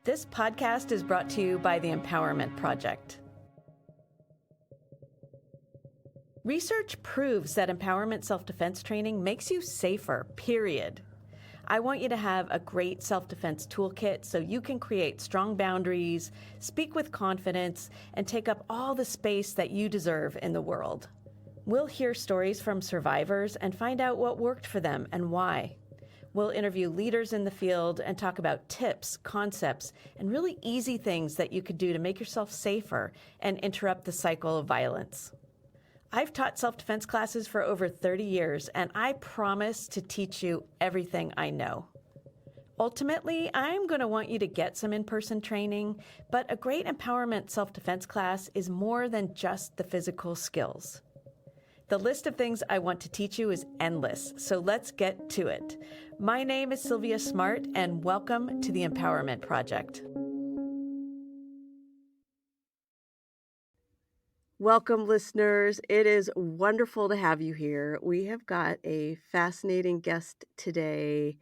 This podcast is brought to you by the Empowerment Project. Research proves that empowerment self-defense training makes you safer, period. I want you to have a great self-defense toolkit so you can create strong boundaries, speak with confidence, and take up all the space that you deserve in the world. We'll hear stories from survivors and find out what worked for them and why. We'll interview leaders in the field and talk about tips, concepts, and really easy things that you could do to make yourself safer and interrupt the cycle of violence. I've taught self-defense classes for over 30 years, and I promise to teach you everything I know. Ultimately, I'm going to want you to get some in-person training, but a great empowerment self-defense class is more than just the physical skills. The list of things I want to teach you is endless, so let's get to it. My name is Silvia Smart, and welcome to the Empowerment Project. Welcome, listeners. It is wonderful to have you here. We have got a fascinating guest today,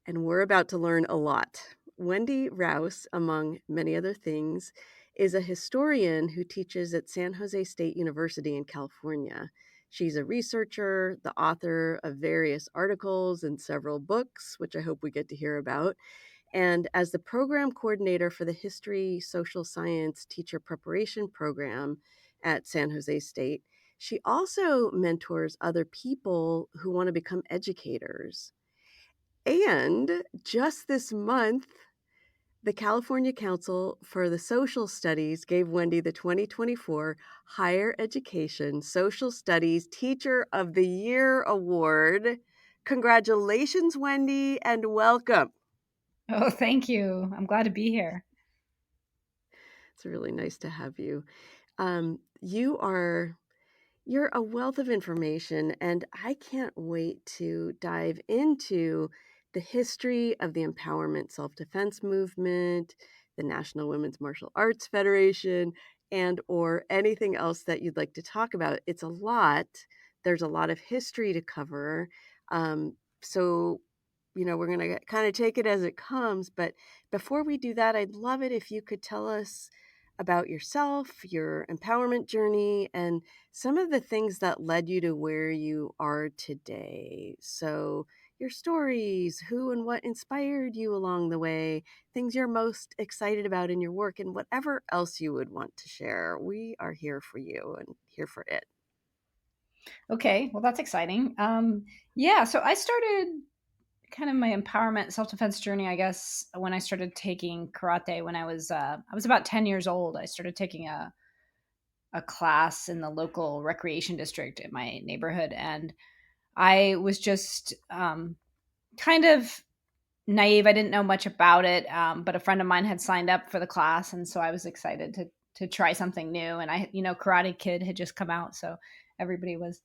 and we're about to learn a lot. Wendy Rouse, among many other things, is a historian who teaches at San Jose State University in California. She's a researcher, the author of various articles and several books, which I hope we get to hear about. And as the program coordinator for the History Social Science Teacher Preparation Program at San Jose State, she also mentors other people who want to become educators. And just this month, the California Council for the Social Studies gave Wendy the 2024 Higher Education Social Studies Teacher of the Year Award. Congratulations, Wendy, and welcome. Oh, thank you. I'm glad to be here. It's really nice to have you. You're a wealth of information, and I can't wait to dive into the history of the empowerment self-defense movement, the National Women's Martial Arts Federation, and or anything else that you'd like to talk about. It's a lot. There's a lot of history to cover. So, we're going to kind of take it as it comes. But before we do that, I'd love it if you could tell us about yourself, your empowerment journey, and some of the things that led you to where you are today. So, your stories, who and what inspired you along the way, things you're most excited about in your work, and whatever else you would want to share. We are here for you and here for it. Okay, well, that's exciting. So I started kind of my empowerment self-defense journey, I guess, when I started taking karate when I was about 10 years old. I started taking a class in the local recreation district in my neighborhood, and I was just kind of naive. I didn't know much about it, but a friend of mine had signed up for the class, and so I was excited to try something new. And Karate Kid had just come out, so everybody was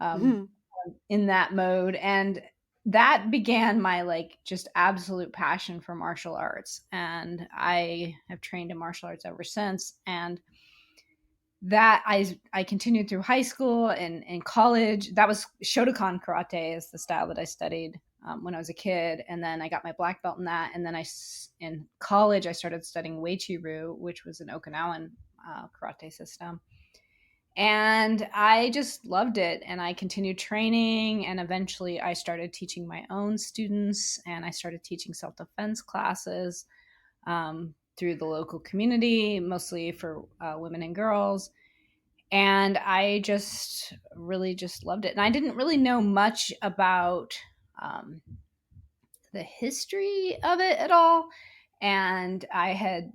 in that mode, and that began my just absolute passion for martial arts. And I have trained in martial arts ever since. And that I continued through high school and college. That was Shotokan karate is the style that I studied when I was a kid, and then I got my black belt in that. And then in college I started studying Uechi-ryu, which was an Okinawan karate system. And I just loved it, and I continued training, and eventually I started teaching my own students, and I started teaching self-defense classes through the local community, mostly for women and girls. And I just really just loved it. And I didn't really know much about the history of it at all. And I had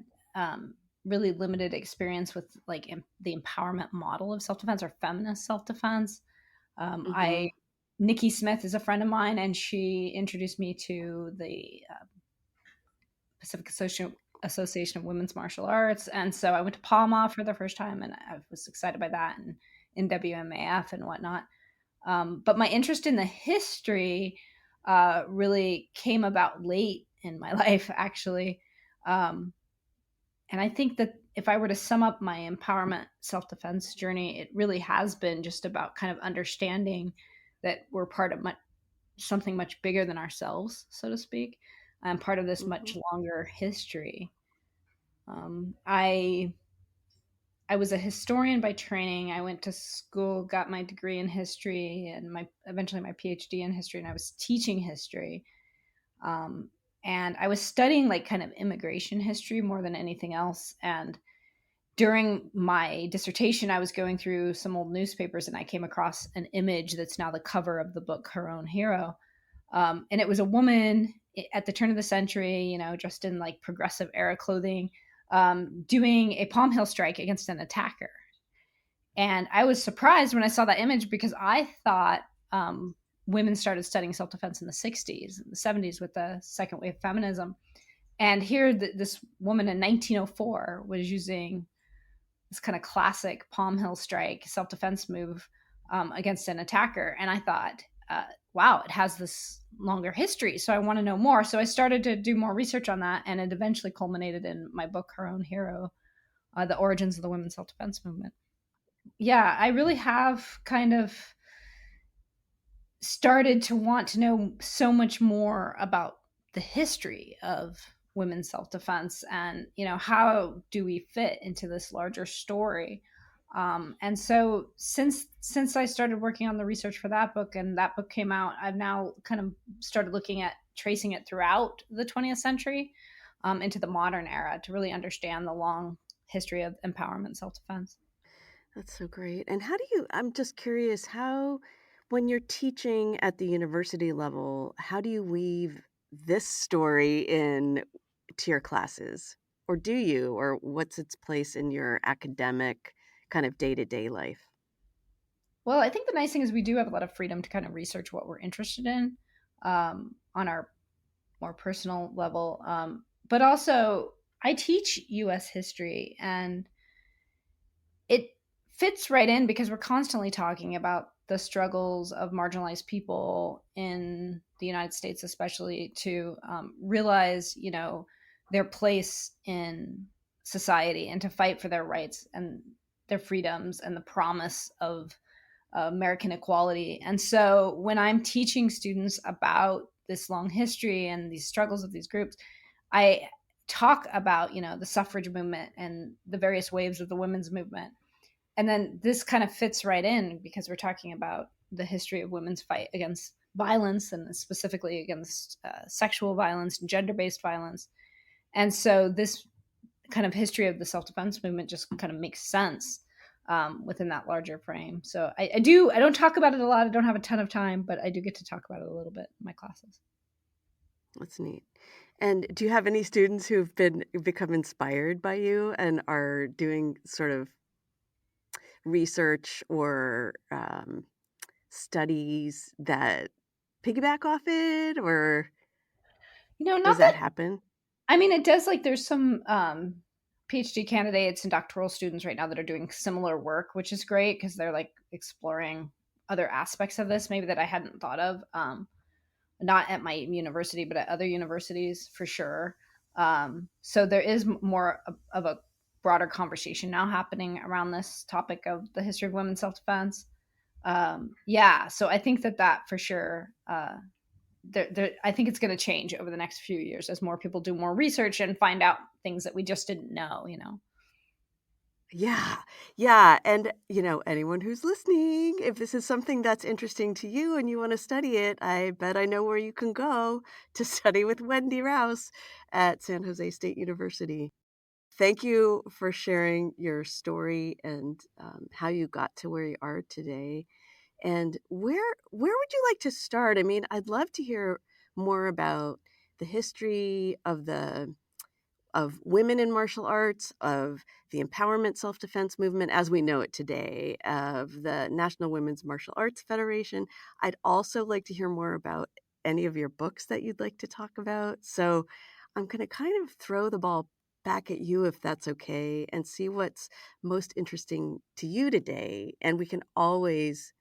really limited experience with the empowerment model of self-defense or feminist self-defense. Nikki Smith is a friend of mine, and she introduced me to the Pacific Association of Women's Martial Arts. And so I went to PAMA for the first time, and I was excited by that, and in WMAF and whatnot. But my interest in the history really came about late in my life, actually. And I think that if I were to sum up my empowerment self-defense journey, it really has been just about kind of understanding that we're part of something much bigger than ourselves, so to speak. I'm part of this much longer history. I was a historian by training. I went to school, got my degree in history, and eventually my PhD in history, and I was teaching history. Um, and I was studying like kind of immigration history more than anything else. And during my dissertation, I was going through some old newspapers, and I came across an image that's now the cover of the book Her Own Hero. And it was a woman at the turn of the century, dressed in like progressive era clothing, doing a Palm Hill strike against an attacker. And I was surprised when I saw that image because I thought women started studying self defense in the 60s and the 70s with the second wave feminism. And here, this woman in 1904 was using this kind of classic Palm Hill strike self defense move against an attacker. And I thought, wow, it has this longer history. So I want to know more. So I started to do more research on that. And it eventually culminated in my book, Her Own Hero, The Origins of the Women's Self Defense Movement. Yeah, I really have kind of started to want to know so much more about the history of women's self-defense and how do we fit into this larger story. And so since I started working on the research for that book and that book came out, I've now kind of started looking at tracing it throughout the 20th century into the modern era to really understand the long history of empowerment self-defense. That's so great. And how do you, I'm just curious, how, when you're teaching at the university level, how do you weave this story in to your classes? Or do you? Or what's its place in your academic kind of day-to-day life? Well, I think the nice thing is we do have a lot of freedom to kind of research what we're interested in on our more personal level. But also, I teach US history, and it fits right in because we're constantly talking about the struggles of marginalized people in the United States, especially to realize, their place in society and to fight for their rights and their freedoms and the promise of American equality. And so when I'm teaching students about this long history and these struggles of these groups, I talk about, the suffrage movement and the various waves of the women's movement. And then this kind of fits right in because we're talking about the history of women's fight against violence and specifically against sexual violence and gender-based violence. And so this kind of history of the self-defense movement just kind of makes sense within that larger frame. So I don't talk about it a lot. I don't have a ton of time, but I do get to talk about it a little bit in my classes. That's neat. And do you have any students who've become inspired by you and are doing sort of research or studies that piggyback off it, or does Not that that, happen? I mean, it does like there's some PhD candidates and doctoral students right now that are doing similar work, which is great because they're like exploring other aspects of this maybe that I hadn't thought of. Not at my university, but at other universities for sure. So there is more of a broader conversation now happening around this topic of the history of women's self defense. Yeah, so I think that for sure. I think it's going to change over the next few years as more people do more research and find out things that we just didn't know. Yeah. Yeah. And, anyone who's listening, if this is something that's interesting to you and you want to study it, I bet I know where you can go to study with Wendy Rouse at San Jose State University. Thank you for sharing your story and how you got to where you are today. And where would you like to start? I mean, I'd love to hear more about the history of women in martial arts, of the empowerment self-defense movement as we know it today, of the National Women's Martial Arts Federation. I'd also like to hear more about any of your books that you'd like to talk about. So I'm going to kind of throw the ball back at you if that's okay and see what's most interesting to you today. And we can always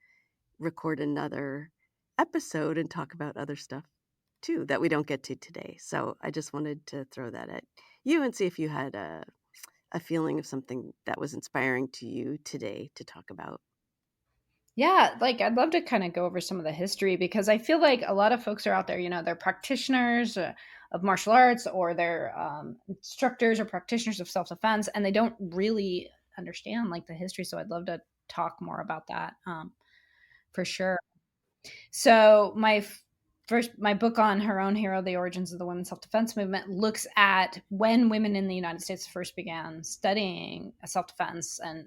record another episode and talk about other stuff too that we don't get to today. So I just wanted to throw that at you and see if you had a feeling of something that was inspiring to you today to talk about. Yeah, like I'd love to kind of go over some of the history because I feel like a lot of folks are out there, they're practitioners, of martial arts, or they're instructors or practitioners of self-defense, and they don't really understand like the history. So I'd love to talk more about that, for sure. So my book on Her Own Hero, The Origins of the Women's Self-Defense Movement, looks at when women in the United States first began studying self-defense and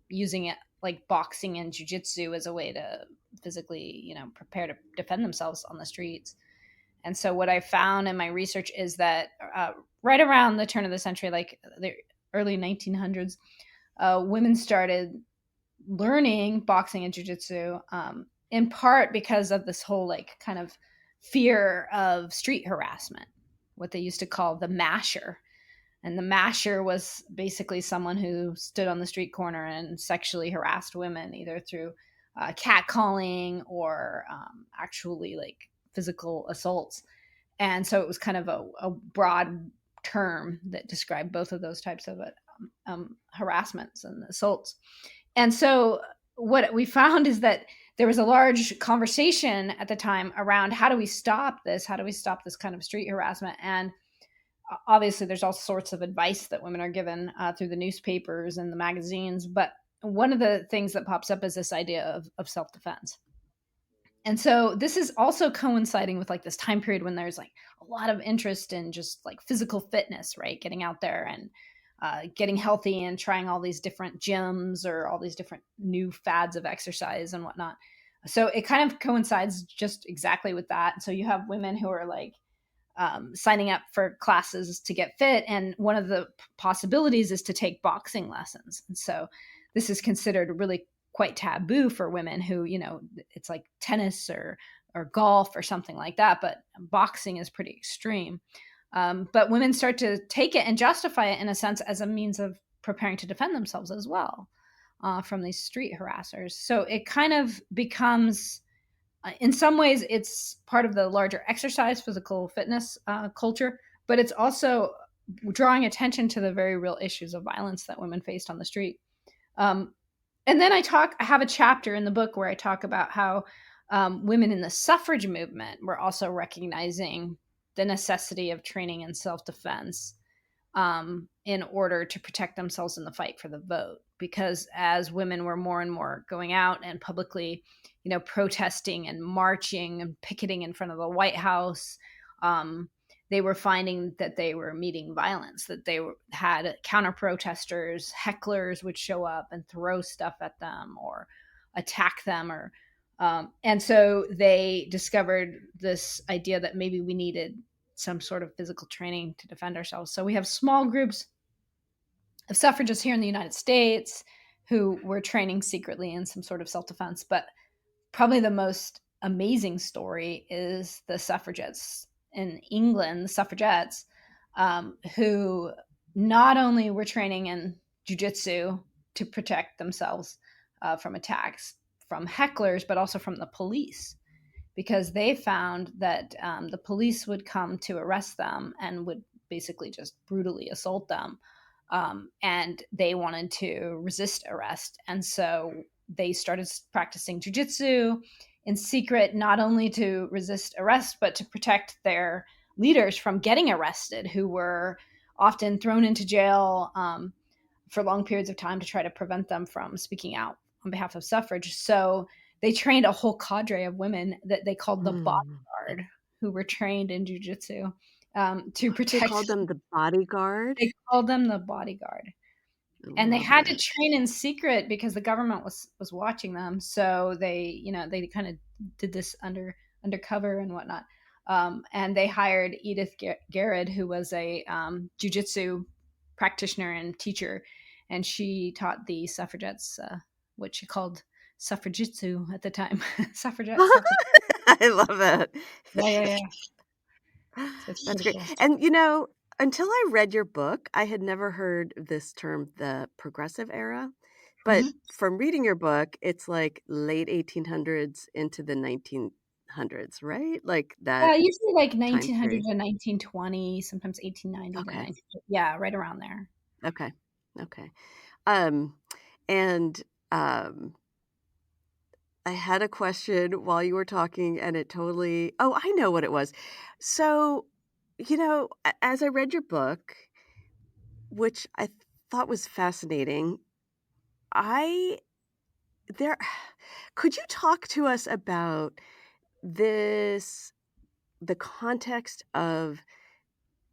using it, like boxing and jujitsu, as a way to physically, prepare to defend themselves on the streets. And so what I found in my research is that right around the turn of the century, like the early 1900s, women started learning boxing and jujitsu, in part because of this whole like kind of fear of street harassment, what they used to call the masher. And the masher was basically someone who stood on the street corner and sexually harassed women, either through catcalling or actually like physical assaults. And so it was kind of a broad term that described both of those types of harassments and assaults. And so what we found is that there was a large conversation at the time around how do we stop this? How do we stop this kind of street harassment? And obviously, there's all sorts of advice that women are given through the newspapers and the magazines. But one of the things that pops up is this idea of self-defense. And so this is also coinciding with like this time period when there's like a lot of interest in just like physical fitness, right? Getting out there and getting healthy and trying all these different gyms or all these different new fads of exercise and whatnot. So it kind of coincides just exactly with that. So you have women who are like signing up for classes to get fit. And one of the possibilities is to take boxing lessons. And so this is considered really quite taboo for women who, it's like tennis or golf or something like that. But boxing is pretty extreme. But women start to take it and justify it in a sense as a means of preparing to defend themselves as well from these street harassers. So it kind of becomes, in some ways, it's part of the larger exercise, physical fitness culture, but it's also drawing attention to the very real issues of violence that women faced on the street. And then I have a chapter in the book where I talk about how women in the suffrage movement were also recognizing the necessity of training in self-defense in order to protect themselves in the fight for the vote. Because as women were more and more going out and publicly, protesting and marching and picketing in front of the White House, they were finding that they were meeting violence, that they had counter protesters, hecklers would show up and throw stuff at them or attack them, and so they discovered this idea that maybe we needed some sort of physical training to defend ourselves. So we have small groups of suffragists here in the United States who were training secretly in some sort of self-defense. But probably the most amazing story is the suffragettes in England, the suffragettes, who not only were training in jujitsu to protect themselves from attacks from hecklers, but also from the police, because they found that the police would come to arrest them and would basically just brutally assault them. And they wanted to resist arrest. And so they started practicing jujitsu in secret, not only to resist arrest, but to protect their leaders from getting arrested, who were often thrown into jail for long periods of time to try to prevent them from speaking out on behalf of suffrage. So they trained a whole cadre of women that they called the bodyguard, who were trained in jujitsu to protect. They called them the bodyguard? They called them the bodyguard. And they had to train in secret because the government was watching them. So they kind of did this undercover and whatnot. And they hired Edith Garrett, who was a jujitsu practitioner and teacher. And she taught the suffragettes what she called suffragitsu at the time. Suffragette. I love it. Yeah. So That's great. cool. And until I read your book, I had never heard this term, the progressive era. But from reading your book, it's like late 1800s into the 1900s, right? Like that. Usually like 1900 period. to 1920, sometimes 1890 to 19. Yeah, right around there. Okay. And I had a question while you were talking, and it totally. Oh, I know what it was. So as I read your book, which I thought was fascinating, I there could you talk to us about this the context of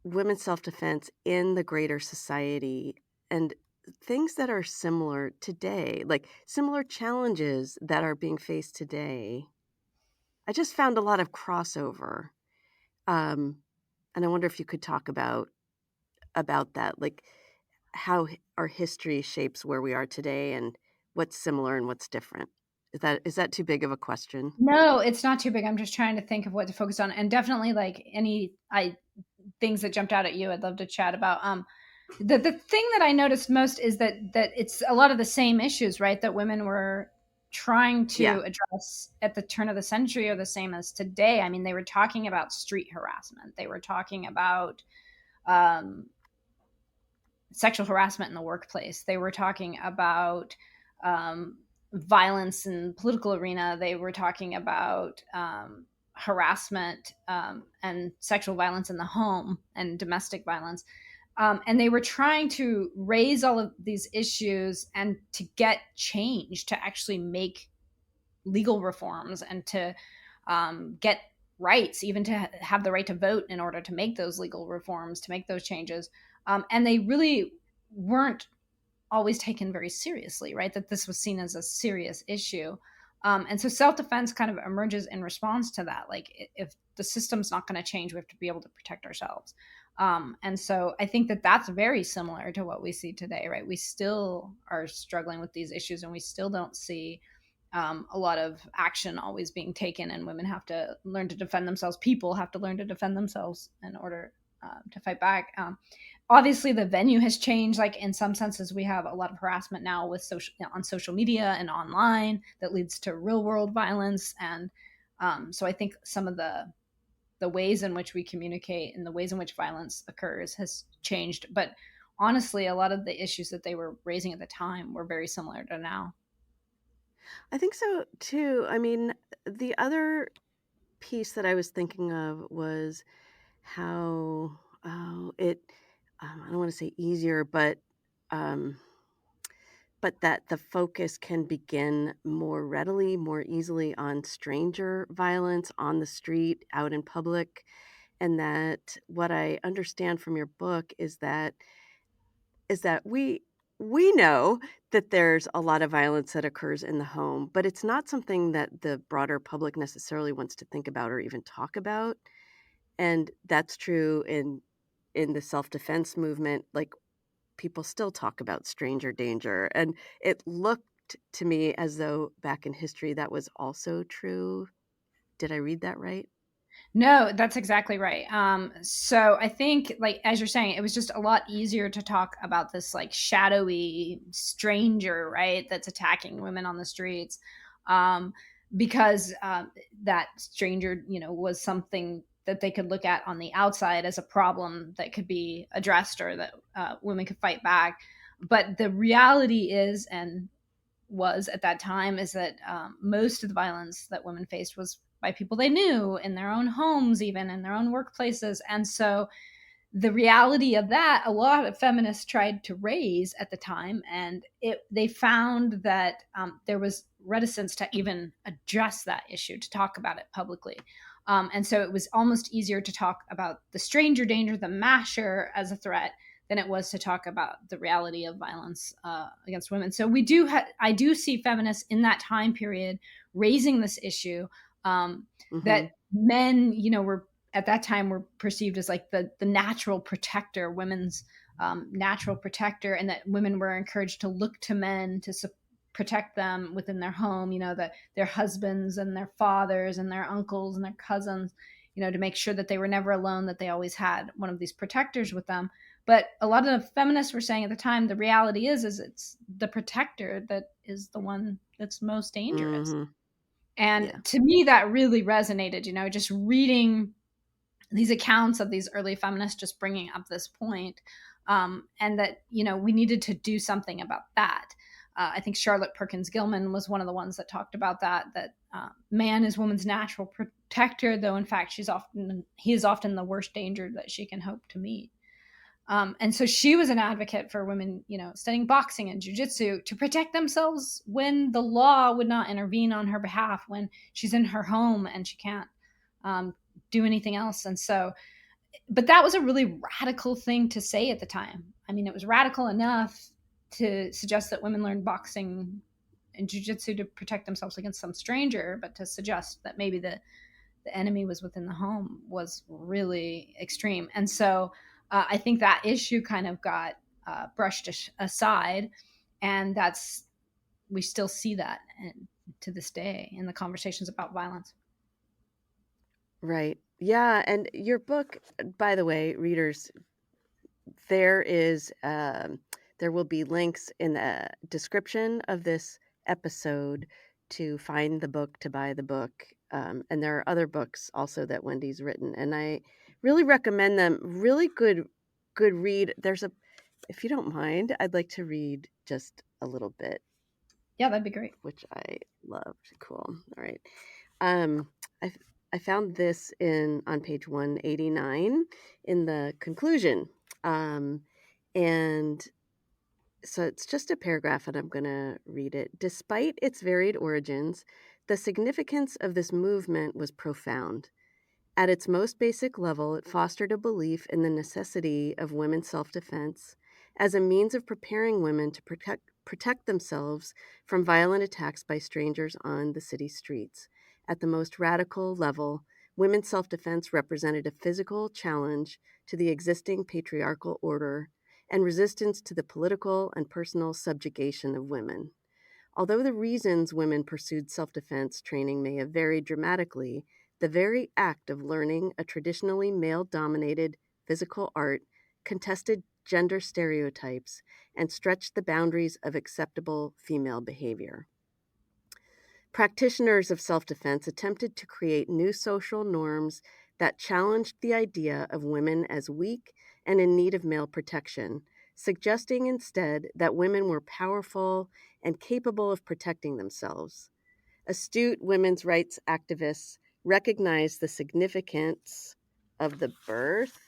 women's self-defense in the greater society and things that are similar today, like similar challenges that are being faced today? I just found a lot of crossover. Um, and I wonder if you could talk about that, like our history shapes where we are today and what's similar and what's different. Is that too big of a question? No, it's not too big. I'm just trying to think of what to focus on, and definitely like any I things that jumped out at you, I'd love to chat about. The thing that I noticed most is that it's a lot of the same issues, right? That women were trying Yeah. to address at the turn of the century are the same as today. I mean, they were talking about street harassment. They were talking about um, sexual harassment in the workplace. They were talking about um, violence in political arena. They were talking about harassment and sexual violence in the home and domestic violence. And they were trying to raise all of these issues and to get change, to actually make legal reforms and to get rights, even to have the right to vote in order to make those legal reforms, to make those changes. And they really weren't always taken very seriously, right? That this was seen as a serious issue. And so self-defense kind of emerges in response to that. Like if the system's not going to change, we have to be able to protect ourselves. And so I think that that's very similar to what we see today, right? We still are struggling with these issues, and we still don't see a lot of action always being taken, and women have to learn to defend themselves. People have to learn to defend themselves in order to fight back. Obviously, the venue has changed. Like in some senses, we have a lot of harassment now with on social media and online that leads to real world violence. And so I think some of the ways in which we communicate and the ways in which violence occurs has changed. But honestly, a lot of the issues that they were raising at the time were very similar to now. I think so too. I mean, the other piece that I was thinking of was how I don't want to say easier, um, but that the focus can begin more readily, more easily on stranger violence on the street, out in public. And that what I understand from your book is that we know that there's a lot of violence that occurs in the home, but it's not something that the broader public necessarily wants to think about or even talk about. And that's true in the self-defense movement. Like, people still talk about stranger danger, and it looked to me as though back in history that was also true. Did I read that right? No, that's exactly right. So I think, like as you're saying, it was just a lot easier to talk about this like shadowy stranger, right? That's attacking women on the streets, um, because that stranger, was something that they could look at on the outside as a problem that could be addressed, or that women could fight back. But the reality is, and was at that time, is that most of the violence that women faced was by people they knew in their own homes, even in their own workplaces. And so the reality of that, a lot of feminists tried to raise at the time, and they found that there was reticence to even address that issue, to talk about it publicly. And so it was almost easier to talk about the stranger danger, the masher, as a threat than it was to talk about the reality of violence against women. So I do see feminists in that time period raising this issue, that Mhm. men, were at that time were perceived as like the natural protector, women's natural protector, and that women were encouraged to look to men to protect them within their home, that their husbands and their fathers and their uncles and their cousins, to make sure that they were never alone, that they always had one of these protectors with them. But a lot of the feminists were saying at the time, the reality is it's the protector that is the one that's most dangerous. Mhm. And Yeah. to me, that really resonated, just reading these accounts of these early feminists just bringing up this point, and that we needed to do something about that. I think Charlotte Perkins Gilman was one of the ones that talked about that man is woman's natural protector, though in fact he is often the worst danger that she can hope to meet. And so she was an advocate for women, studying boxing and jujitsu to protect themselves when the law would not intervene on her behalf, when she's in her home and she can't do anything else. And so, but that was a really radical thing to say at the time. I mean, it was radical enough to suggest that women learn boxing and jujitsu to protect themselves against some stranger, but to suggest that maybe the enemy was within the home was really extreme. And so I think that issue kind of got brushed aside, and we still see that to this day in the conversations about violence. Right. Yeah. And your book, by the way, readers, there will be links in the description of this episode to find the book, to buy the book. And there are other books also that Wendy's written, and I really recommend them. Really good read. If you don't mind, I'd like to read just a little bit. Yeah, that'd be great. Which I loved. Cool. All right. I found this on page 189 in the conclusion. And so it's just a paragraph, and I'm going to read it. Despite its varied origins, the significance of this movement was profound. At its most basic level, it fostered a belief in the necessity of women's self-defense as a means of preparing women to protect themselves from violent attacks by strangers on the city streets. At the most radical level, women's self-defense represented a physical challenge to the existing patriarchal order and resistance to the political and personal subjugation of women. Although the reasons women pursued self-defense training may have varied dramatically, the very act of learning a traditionally male-dominated physical art contested gender stereotypes and stretched the boundaries of acceptable female behavior. Practitioners of self-defense attempted to create new social norms that challenged the idea of women as weak and in need of male protection, suggesting instead that women were powerful and capable of protecting themselves. Astute women's rights activists recognized the significance of the birth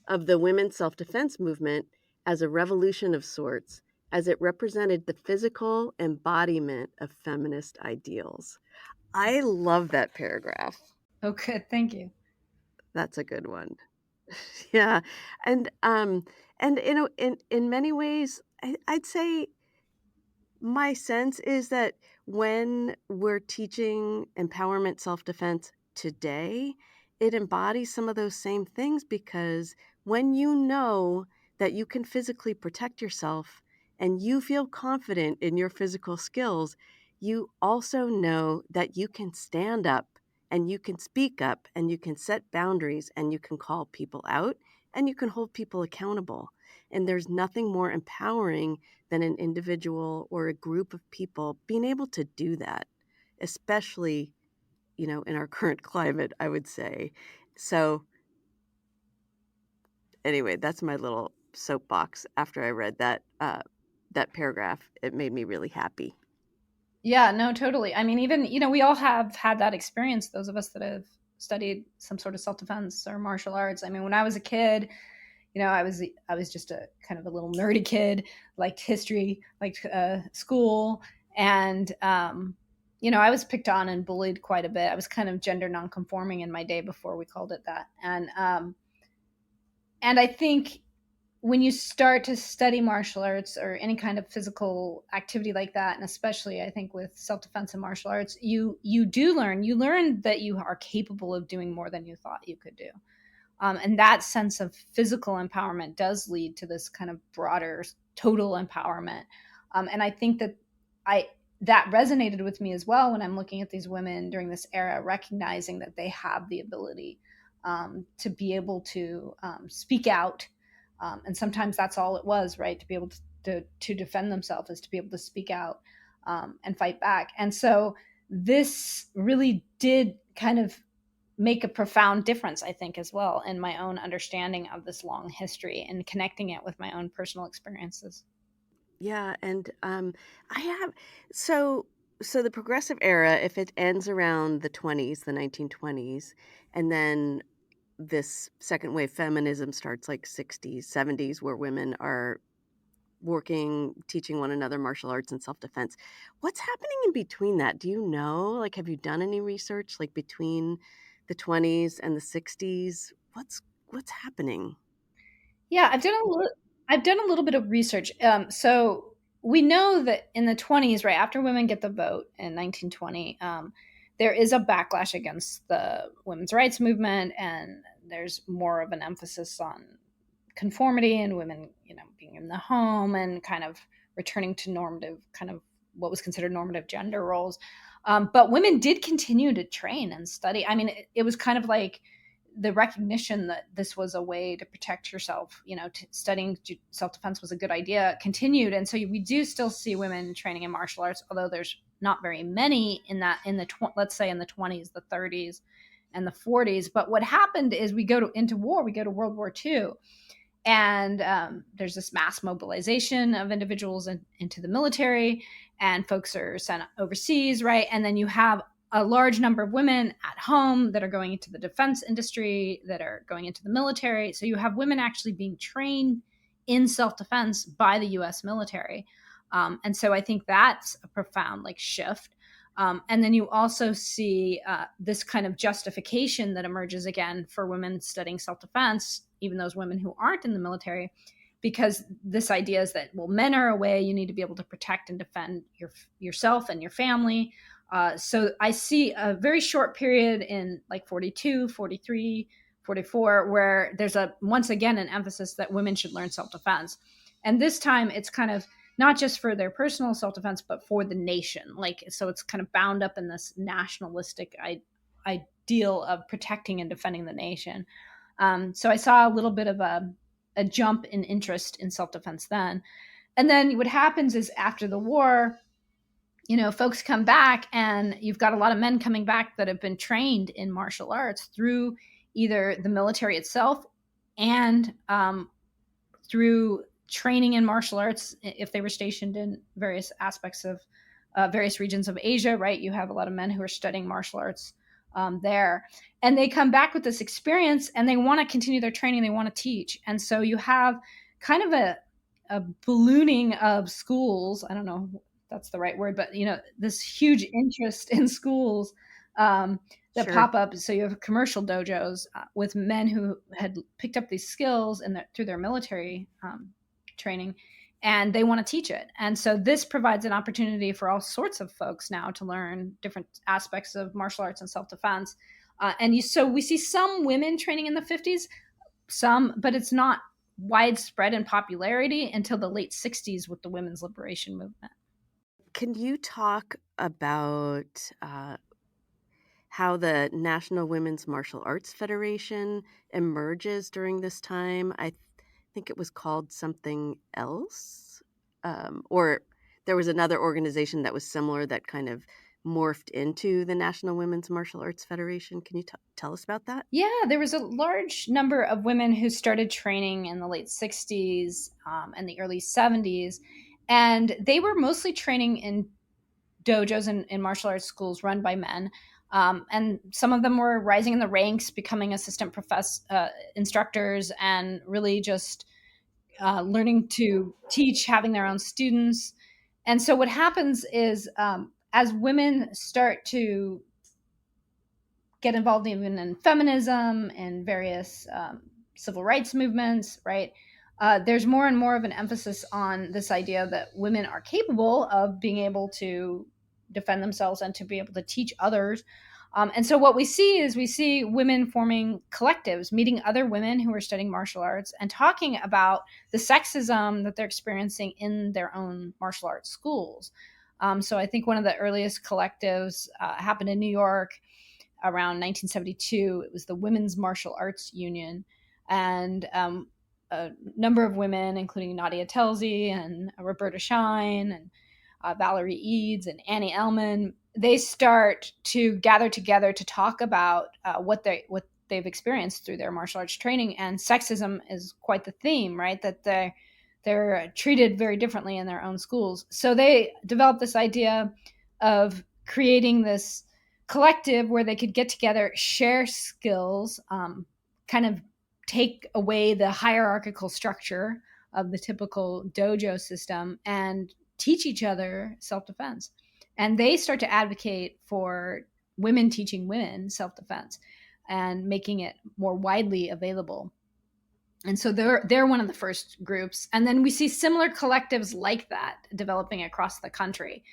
of the women's self-defense movement as a revolution of sorts, as it represented the physical embodiment of feminist ideals. I love that paragraph. Oh, good. Thank you. That's a good one. Yeah. And in many ways, I'd say my sense is that when we're teaching empowerment self-defense today, it embodies some of those same things, because when you know that you can physically protect yourself and you feel confident in your physical skills, you also know that you can stand up and you can speak up and you can set boundaries and you can call people out and you can hold people accountable. And there's nothing more empowering than an individual or a group of people being able to do that, especially, in our current climate, I would say. So anyway, that's my little soapbox. After I read that paragraph, it made me really happy. Yeah, no, totally. I mean, even, we all have had that experience, those of us that have studied some sort of self-defense or martial arts. I mean, when I was a kid, I was just a kind of a little nerdy kid, liked history, liked school. And, I was picked on and bullied quite a bit. I was kind of gender nonconforming in my day before we called it that. And I think when you start to study martial arts or any kind of physical activity like that, and especially I think with self-defense and martial arts, you learn that you are capable of doing more than you thought you could do. And that sense of physical empowerment does lead to this kind of broader total empowerment. And I think that resonated with me as well when I'm looking at these women during this era, recognizing that they have the ability to be able to speak out. And sometimes that's all it was, right? To be able to defend themselves is to be able to speak out and fight back. And so this really did kind of make a profound difference, I think, as well, in my own understanding of this long history and connecting it with my own personal experiences. Yeah, and I have so so the progressive era, if it ends around the 20s, the 1920s, and then this second wave feminism starts like 60s, 70s, where women are working, teaching one another martial arts and self-defense. What's happening in between that? Do you know? Like, have you done any research like between the 20s and the 60s? What's happening? Yeah, I've done a little bit of research. So we know that in the 20s, right after women get the vote in 1920, there is a backlash against the women's rights movement, and there's more of an emphasis on conformity and women, being in the home and kind of returning to normative, kind of what was considered normative gender roles. But women did continue to train and study. I mean, it was kind of like the recognition that this was a way to protect yourself, studying self-defense was a good idea, continued. And so we do still see women training in martial arts, although there's not very many let's say in the 20s, the 30s, and the 40s. But what happened is we go into war, we go to World War II, and there's this mass mobilization of individuals into the military, and folks are sent overseas, right? And then you have a large number of women at home that are going into the defense industry, that are going into the military. So you have women actually being trained in self-defense by the US military. And so I think that's a profound shift. And then you also see this kind of justification that emerges again for women studying self-defense, even those women who aren't in the military, because this idea is that, well, men are away, you need to be able to protect and defend yourself and your family. So I see a very short period in 42, 43, 44, where there's once again an emphasis that women should learn self-defense. And this time it's kind of not just for their personal self-defense, but for the nation. So it's kind of bound up in this nationalistic ideal of protecting and defending the nation. So I saw a little bit of a jump in interest in self-defense then. And then what happens is after the war, folks come back, and you've got a lot of men coming back that have been trained in martial arts through either the military itself and through training in martial arts if they were stationed in various aspects of various regions of Asia, right? You have a lot of men who are studying martial arts there. And they come back with this experience, and they want to continue their training. They want to teach. And so you have kind of a ballooning of schools. I don't know if that's the right word, but this huge interest in schools that Sure. pop up. So you have commercial dojos with men who had picked up these skills through their military training, and they want to teach it. And so this provides an opportunity for all sorts of folks now to learn different aspects of martial arts and self-defense. So we see some women training in the 50s, but it's not widespread in popularity until the late 60s with the women's liberation movement. Can you talk about how the National Women's Martial Arts Federation emerges during this time? I think it was called something else. Or there was another organization that was similar that kind of morphed into the National Women's Martial Arts Federation. Can you tell us about that? Yeah, there was a large number of women who started training in the late 60s and the early 70s. And they were mostly training in dojos and in martial arts schools run by men. And some of them were rising in the ranks, becoming assistant instructors, and really just learning to teach, having their own students. And so what happens is as women start to get involved even in feminism and various civil rights movements, right? There's more and more of an emphasis on this idea that women are capable of being able to defend themselves and to be able to teach others. And so what we see women forming collectives, meeting other women who are studying martial arts and talking about the sexism that they're experiencing in their own martial arts schools. So I think one of the earliest collectives happened in New York around 1972. It was the Women's Martial Arts Union. And a number of women, including Nadia Telzi and Roberta Shine and Valerie Eads and Annie Ellman, they start to gather together to talk about what they've experienced through their martial arts training. And sexism is quite the theme, right? That they're treated very differently in their own schools. So they developed this idea of creating this collective where they could get together, share skills, kind of take away the hierarchical structure of the typical dojo system and teach each other self-defense. And they start to advocate for women teaching women self-defense and making it more widely available. And so they're one of the first groups, and then we see similar collectives like that developing across the country.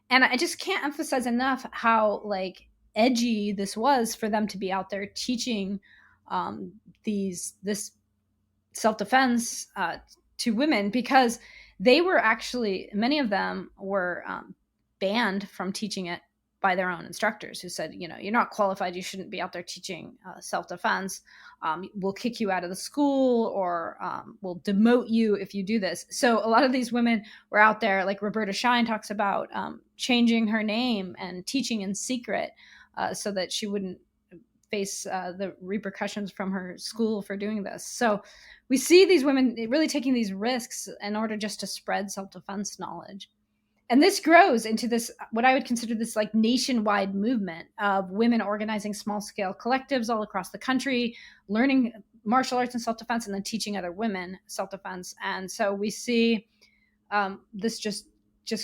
And I just can't emphasize enough how like edgy this was for them to be out there teaching this self-defense to women, because they were actually, many of them were banned from teaching it by their own instructors, who said, you're not qualified, you shouldn't be out there teaching self-defense. We'll kick you out of the school, or we'll demote you if you do this. So a lot of these women were out there, like Roberta Shine talks about, changing her name and teaching in secret so that she wouldn't face the repercussions from her school for doing this. So we see these women really taking these risks in order just to spread self-defense knowledge. And this grows into this, what I would consider this like nationwide movement of women organizing small scale collectives all across the country, learning martial arts and self-defense, and then teaching other women self-defense. And so we see this just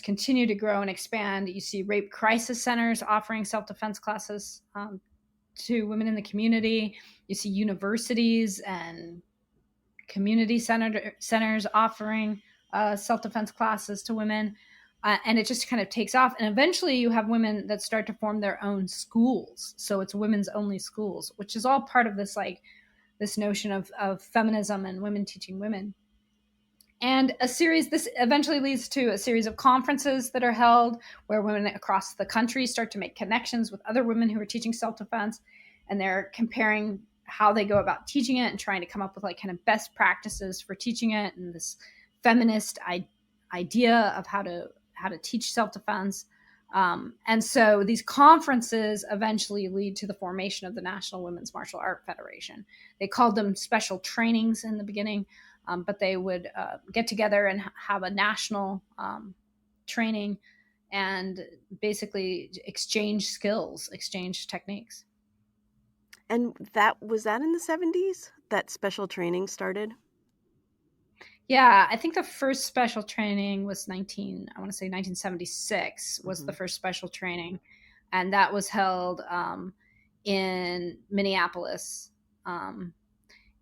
continue to grow and expand. You see rape crisis centers offering self-defense classes to women in the community. You see universities and community centers offering self-defense classes to women. And it just kind of takes off. And eventually you have women that start to form their own schools. So it's women's only schools, which is all part of this, like this notion of feminism and women teaching women. And this eventually leads to a series of conferences that are held where women across the country start to make connections with other women who are teaching self-defense. And they're comparing how they go about teaching it and trying to come up with like kind of best practices for teaching it, and this feminist idea of how to teach self-defense. And so these conferences eventually lead to the formation of the National Women's Martial Art Federation. They called them special trainings in the beginning, but they would get together and have a national training and basically exchange skills, exchange techniques. And was that in the 70s that special training started? Yeah, I think the first special training was 1976 was the first special training. And that was held in Minneapolis.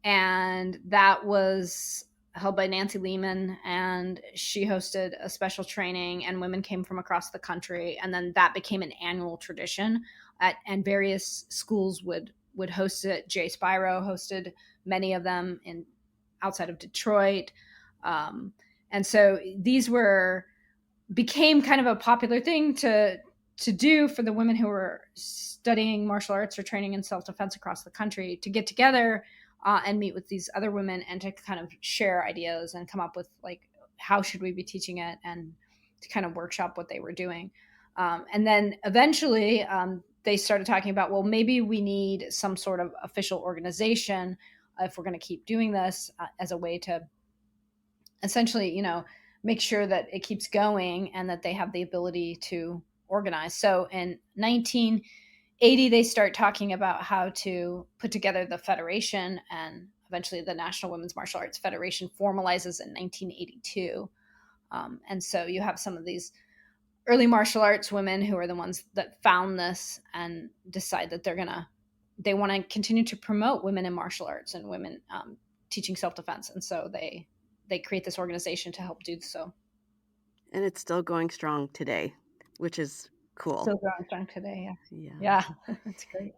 And that was held by Nancy Lehman, and she hosted a special training, and women came from across the country. And then that became an annual tradition, and various schools would host it. Jay Spyro hosted many of them outside of Detroit. And so these became kind of a popular thing to do for the women who were studying martial arts or training in self-defense across the country, to get together and meet with these other women and to kind of share ideas and come up with like, how should we be teaching it, and to kind of workshop what they were doing. And then eventually they started talking about, well, maybe we need some sort of official organization if we're going to keep doing this as a way to essentially, make sure that it keeps going and that they have the ability to organize. So in 1980, they start talking about how to put together the federation, and eventually the National Women's Martial Arts Federation formalizes in 1982. And so you have some of these early martial arts women who are the ones that found this and decide that they want to continue to promote women in martial arts and women teaching self-defense. And so they create this organization to help do so. And it's still going strong today, which is cool. Still going strong today, yeah. That's great.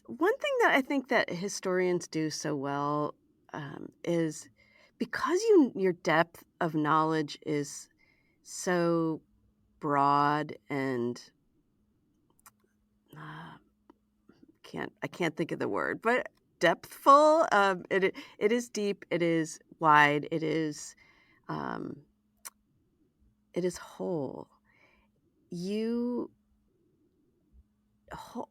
One thing that I think that historians do so well is, because your depth of knowledge is so broad and I can't think of the word, but depthful. It is deep. It is wide. It is whole. You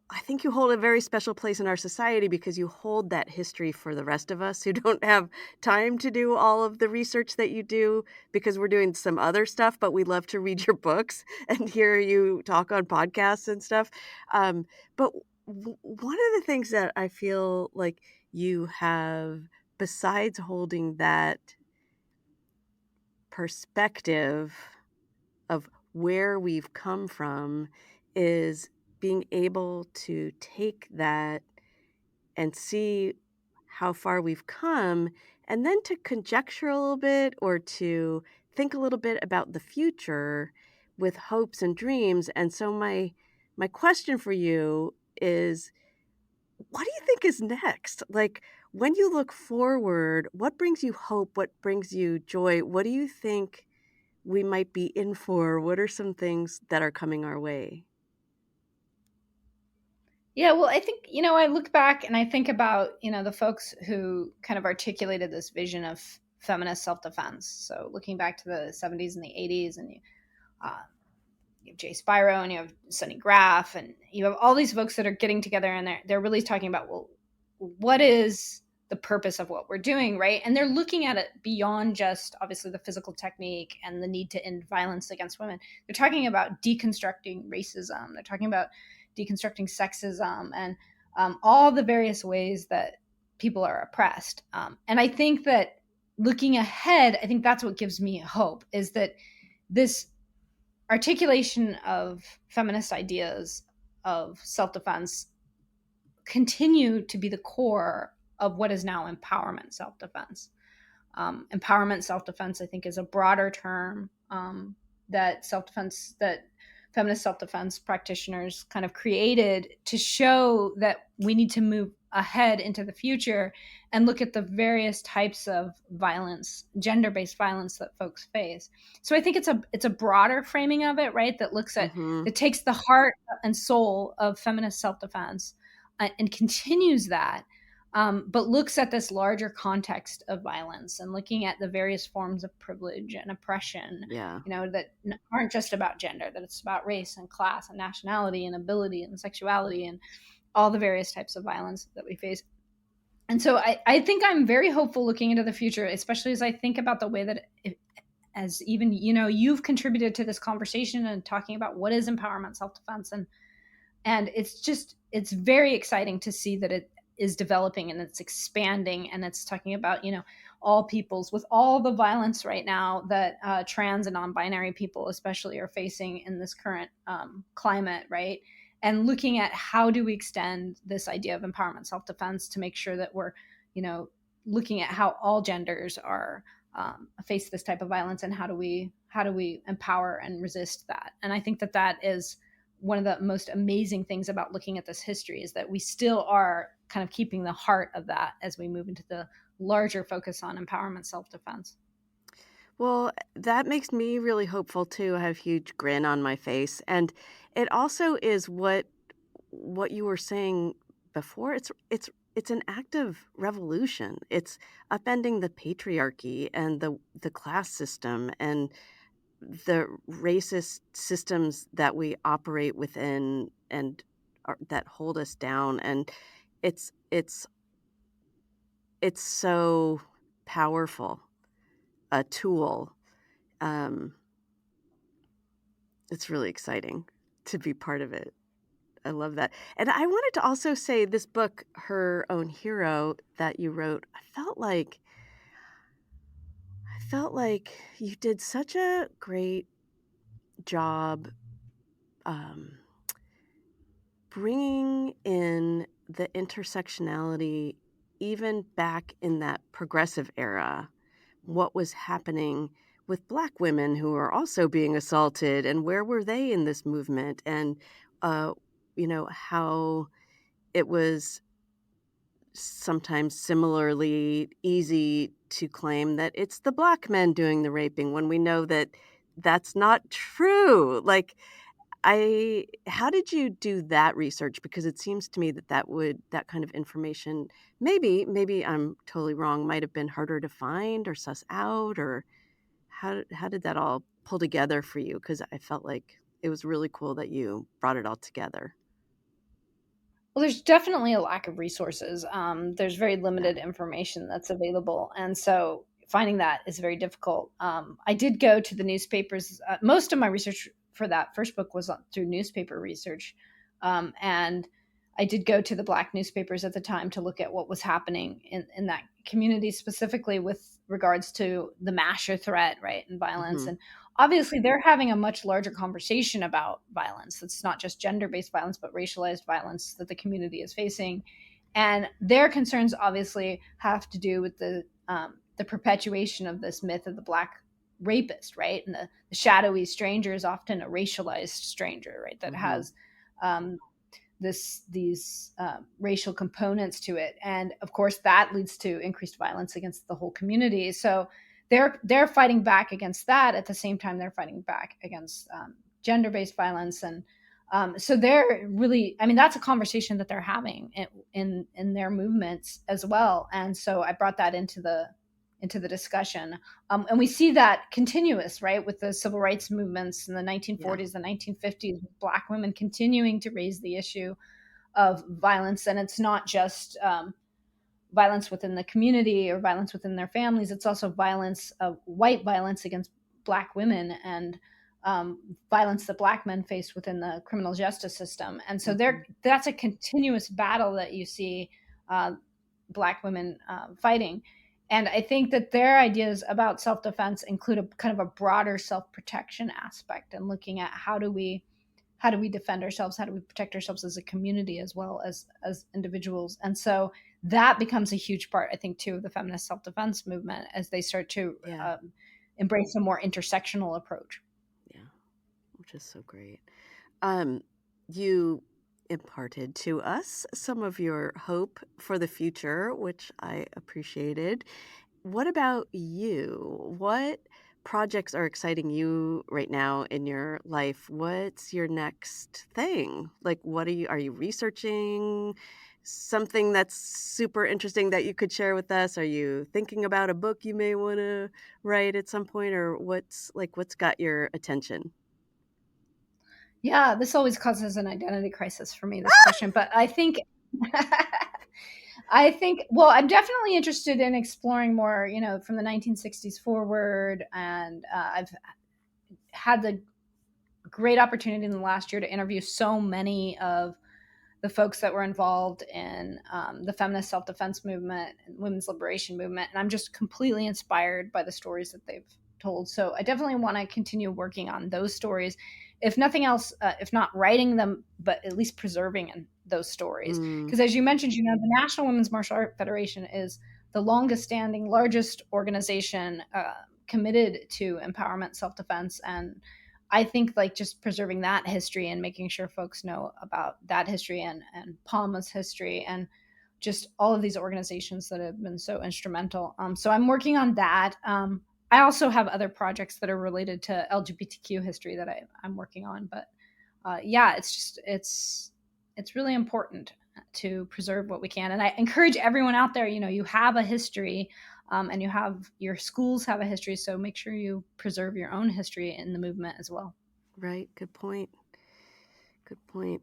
I think you hold a very special place in our society because you hold that history for the rest of us who don't have time to do all of the research that you do because we're doing some other stuff, but we love to read your books and hear you talk on podcasts and stuff. But one of the things that I feel like you have, besides holding that perspective of where we've come from, is being able to take that and see how far we've come, and then to conjecture a little bit or to think a little bit about the future with hopes and dreams. And so my question for you is, what do you think is next? Like, when you look forward, what brings you hope? What brings you joy? What do you think we might be in for? What are some things that are coming our way? Yeah, well, I think, I look back and I think about, the folks who kind of articulated this vision of feminist self-defense. So looking back to the 70s and the 80s, and uh, you have Jay Spiro and you have Sonny Graff, and you have all these folks that are getting together, and they're really talking about, well, what is the purpose of what we're doing, right? And they're looking at it beyond just obviously the physical technique and the need to end violence against women. They're talking about deconstructing racism. They're talking about deconstructing sexism and all the various ways that people are oppressed. And I think that looking ahead, I think that's what gives me hope, is that this articulation of feminist ideas of self-defense continue to be the core of what is now empowerment self-defense. Empowerment self-defense, I think, is a broader term that feminist self-defense practitioners kind of created to show that we need to move ahead into the future and look at the various types of violence, gender-based violence that folks face. So I think it's a broader framing of it, right? That looks at, Mhm. that takes the heart and soul of feminist self-defense and continues that, but looks at this larger context of violence and looking at the various forms of privilege and oppression, Yeah. that aren't just about gender, that it's about race and class and nationality and ability and sexuality and all the various types of violence that we face. And so I think I'm very hopeful looking into the future, especially as I think about the way that as even, you've contributed to this conversation and talking about what is empowerment self-defense. And it's very exciting to see that it is developing and it's expanding, and it's talking about, all peoples, with all the violence right now that trans and non-binary people especially are facing in this current climate, right? And looking at how do we extend this idea of empowerment self-defense to make sure that we're, looking at how all genders are face this type of violence, and how do we empower and resist that. And I think that is one of the most amazing things about looking at this history, is that we still are kind of keeping the heart of that as we move into the larger focus on empowerment self-defense. Well, that makes me really hopeful too. I have a huge grin on my face. And it also is what you were saying before. It's an act of revolution. It's upending the patriarchy and the class system and the racist systems that we operate within and that hold us down. And it's it's it's so powerful a tool. Um, it's really exciting to be part of it. I love that. And I wanted to also say this book, Her Own Hero, that you wrote, I felt like you did such a great job um, bringing in the intersectionality even back in that progressive era, what was happening with Black women who are also being assaulted, and where were they in this movement, and uh, how it was sometimes similarly easy to claim that it's the Black men doing the raping when we know that that's not true. Like, how did you do that research? Because it seems to me that kind of information, maybe I'm totally wrong, might have been harder to find or suss out, or how did that all pull together for you? Because I felt like it was really cool that you brought it all together. Well, there's definitely a lack of resources. There's very limited information that's available. And so finding that is very difficult. I did go to the newspapers. Most of my research for that first book was through newspaper research. And I did go to the Black newspapers at the time to look at what was happening in that community, specifically with regards to the masher threat, right, and violence. Mm-hmm. And obviously they're having a much larger conversation about violence. It's not just gender-based violence, but racialized violence that the community is facing. And their concerns obviously have to do with the perpetuation of this myth of the Black rapist, right? And the shadowy stranger is often a racialized stranger, right? That has um, these racial components to it, and of course that leads to increased violence against the whole community. So they're fighting back against that. At the same time, they're fighting back against gender-based violence, and so they're really, I mean, that's a conversation that they're having in their movements as well. And so I brought that into the discussion. And we see that continuous, right, with the civil rights movements in the 1940s, the 1950s, with Black women continuing to raise the issue of violence. And it's not just violence within the community or violence within their families. It's also white violence against Black women, and violence that Black men face within the criminal justice system. And so that's a continuous battle that you see Black women fighting. And I think that their ideas about self-defense include a kind of a broader self-protection aspect, and looking at how do we defend ourselves, how do we protect ourselves as a community as well as individuals. And so that becomes a huge part, I think, too, of the feminist self-defense movement as they start to embrace a more intersectional approach. Yeah, which is so great. You imparted to us some of your hope for the future, which I appreciated. What about you? What projects are exciting you right now in your life? What's your next thing? Like, are you researching something that's super interesting that you could share with us? Are you thinking about a book you may want to write at some point, or what's got your attention? Yeah, this always causes an identity crisis for me, this question. But I think well, I'm definitely interested in exploring more, from the 1960s forward. And I've had the great opportunity in the last year to interview so many of the folks that were involved in the feminist self-defense movement and women's liberation movement. And I'm just completely inspired by the stories that they've told. So I definitely want to continue working on those stories. If nothing else, if not writing them, but at least preserving those stories. Because as you mentioned, the National Women's Martial Art Federation is the longest standing, largest organization committed to empowerment, self-defense, and I think like just preserving that history and making sure folks know about that history and Palma's history and just all of these organizations that have been so instrumental. So I'm working on that. I also have other projects that are related to LGBTQ history that I'm working on. But yeah, it's really important to preserve what we can. And I encourage everyone out there, you have a history. And your schools have a history, so make sure you preserve your own history in the movement as well. Right. Good point. Good point.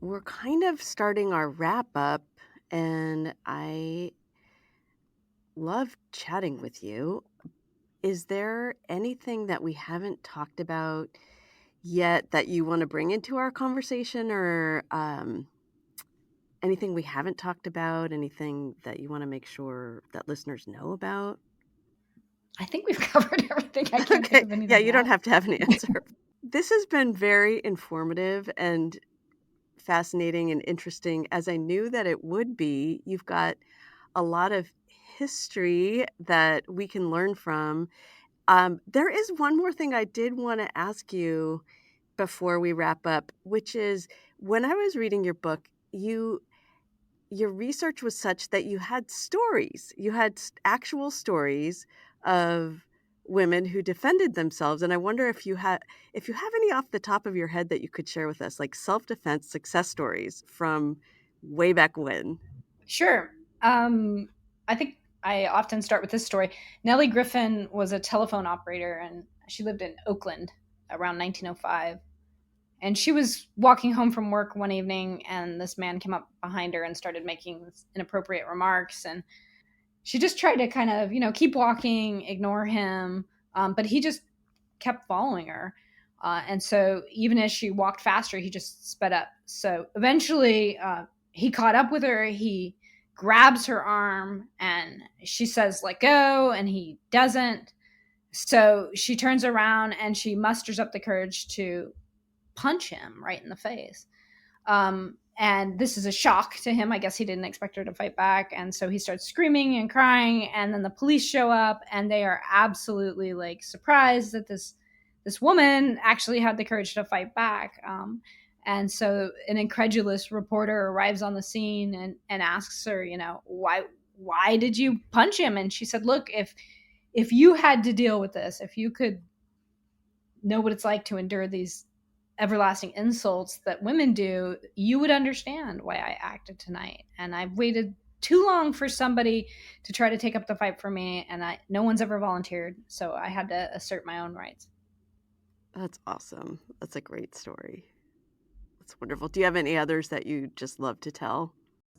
We're kind of starting our wrap up, and I love chatting with you. Is there anything that we haven't talked about yet that you want to bring into our conversation, or anything we haven't talked about, anything that you want to make sure that listeners know about? I think we've covered everything. I can't think of anything. Yeah, you don't have to have an answer. This has been very informative and fascinating and interesting, as I knew that it would be. You've got a lot of history that we can learn from. There is one more thing I did want to ask you before we wrap up, which is, when I was reading your book, your research was such that you had stories. You had actual stories of women who defended themselves, and I wonder if you have any off the top of your head that you could share with us, like self-defense success stories from way back when. Sure. I think I often start with this story. Nellie Griffin was a telephone operator, and she lived in Oakland around 1905. And she was walking home from work one evening, and this man came up behind her and started making inappropriate remarks. And she just tried to kind of, keep walking, ignore him. But he just kept following her. And so even as she walked faster, he just sped up. So eventually he caught up with her. He grabs her arm and she says, "Let go." And he doesn't. So she turns around and she musters up the courage to punch him right in the face. And this is a shock to him. I guess he didn't expect her to fight back. And so he starts screaming and crying. And then the police show up and they are absolutely like surprised that this woman actually had the courage to fight back. And so an incredulous reporter arrives on the scene and asks her, why did you punch him? And she said, "Look, if you had to deal with this, if you could know what it's like to endure these everlasting insults that women do, you would understand why I acted tonight. And I've waited too long for somebody to try to take up the fight for me, and no one's ever volunteered, so I had to assert my own rights." That's awesome. That's a great story. That's wonderful. Do you have any others that you just love to tell?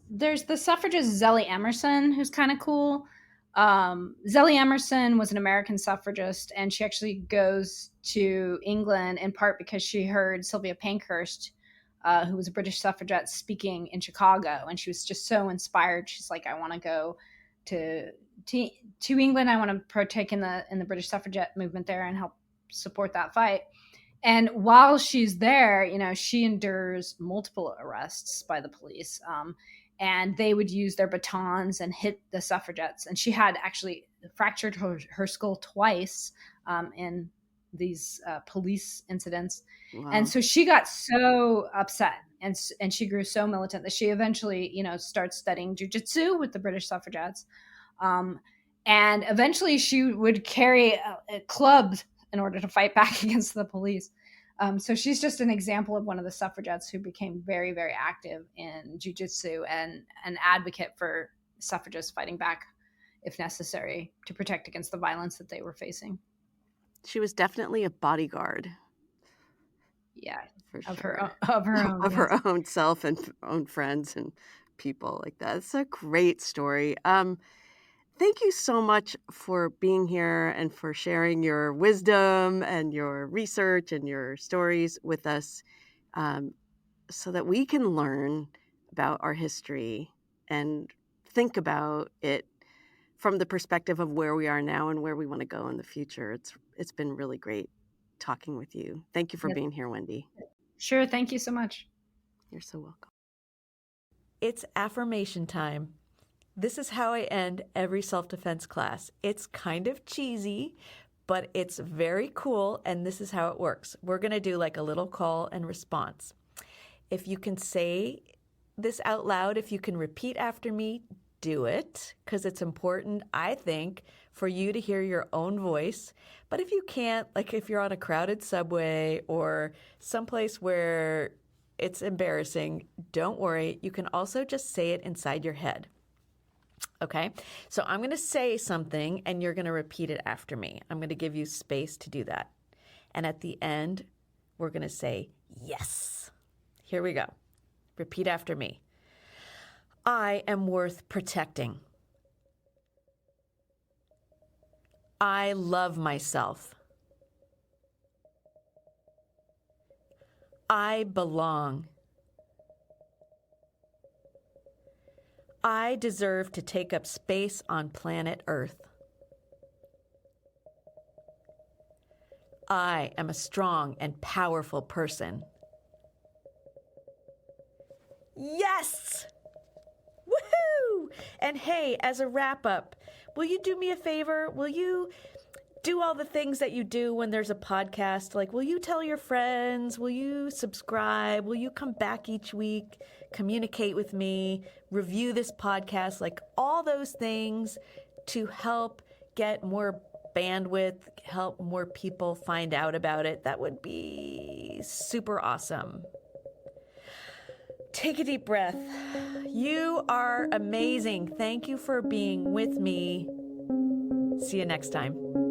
There's the suffragist Zellie Emerson, who's kind of cool. Zellie Emerson was an American suffragist, and she actually goes to England in part because she heard Sylvia Pankhurst, who was a British suffragette, speaking in Chicago, and she was just so inspired. She's like, "I want to go to England. I want to partake in the British suffragette movement there and help support that fight." And while she's there, she endures multiple arrests by the police. And they would use their batons and hit the suffragettes. And she had actually fractured her skull twice in these police incidents. Wow. And so she got so upset and she grew so militant that she eventually, starts studying jujitsu with the British suffragettes. And eventually she would carry clubs in order to fight back against the police. So she's just an example of one of the suffragettes who became very, very active in jiu-jitsu and an advocate for suffragists fighting back if necessary to protect against the violence that they were facing. She was definitely a bodyguard. Yeah, for of sure. Of her own self and own friends and people like that. It's a great story. Thank you so much for being here and for sharing your wisdom and your research and your stories with us, so that we can learn about our history and think about it from the perspective of where we are now and where we want to go in the future. It's been really great talking with you. Thank you for being here, Wendy. Sure. Thank you so much. You're so welcome. It's affirmation time. This is how I end every self-defense class. It's kind of cheesy, but it's very cool, and this is how it works. We're going to do like a little call and response. If you can say this out loud, if you can repeat after me, do it, because it's important, I think, for you to hear your own voice. But if you can't, like if you're on a crowded subway or someplace where it's embarrassing, don't worry. You can also just say it inside your head. Okay, so I'm going to say something and you're going to repeat it after me. I'm going to give you space to do that. And at the end, we're going to say yes. Here we go. Repeat after me. I am worth protecting. I love myself. I belong. I deserve to take up space on planet Earth. I am a strong and powerful person. Yes! Woohoo! And hey, as a wrap-up, will you do me a favor? Will you do all the things that you do when there's a podcast? Like, will you tell your friends? Will you subscribe? Will you come back each week, communicate with me, review this podcast? Like, all those things to help get more bandwidth, help more people find out about it. That would be super awesome. Take a deep breath. You are amazing. Thank you for being with me. See you next time.